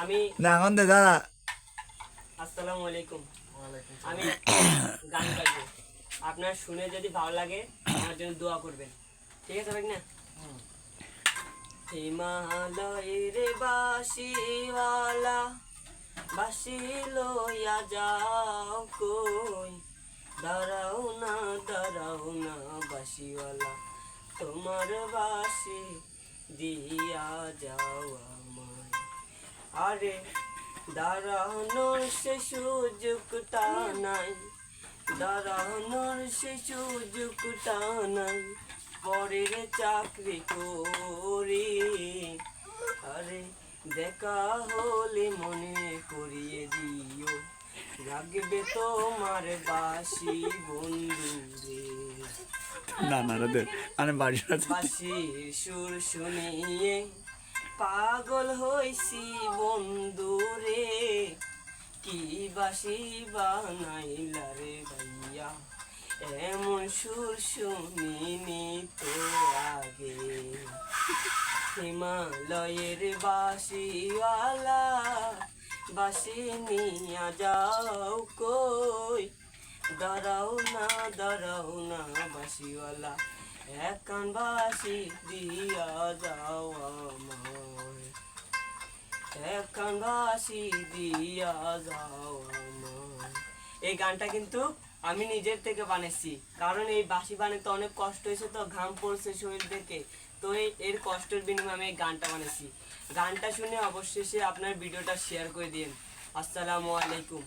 আমি না এখন দে দাদা আসসালামু আলাইকুম। আমি গান গাইবো, আপনার শুনে যদি ভালো লাগে আমার জন্য দোয়া করবেন, ঠিক আছে ভাই না? হিমালয়ের বাসিওয়ালা বাসি লইয়া যাও কই, দাঁড়াও না বাসিওয়ালা, তোমার বাসি দিয়া যাও আমায়। আরে দাঁড়ানোর সে সুযোগটা নাই, দাঁড়ানোর সে সুযোগটা নাই, পরের চাকরি করি। আরে দেখা হলে মনে করিয়ে দিও, লাগবে তোমার বাসি বন্ধু রে। না না রে আমি বাড়ি বাসির সুর শুনিয়ে পাগল হইছি বন্ধু রে, কি বাসি বানাইলা রে ভাইয়া, এমন সুর শুনিনি তো আগে। হিমালয়ের বাসিওয়ালা বাসি নিয়া যাও কই, দাঁড়াও না বাসিওয়ালা, একখান বাসি দিয়া যাও আমায়, একখান বাসি দিয়া যাও আমায়। এই গানটা কিন্তু আমি নিজের থেকে বানিয়েছি, কারণ এই বাঁশি বানাতে অনেক কষ্ট হয়েছে, তো ঘাম পড়ছে শরীর থেকে, তো এর কষ্টের বিনিময়ে আমি এই গানটা বানিয়েছি। গানটা শুনে অবশ্যই আপনার ভিডিওটা শেয়ার করে দিন। আসসালামু আলাইকুম।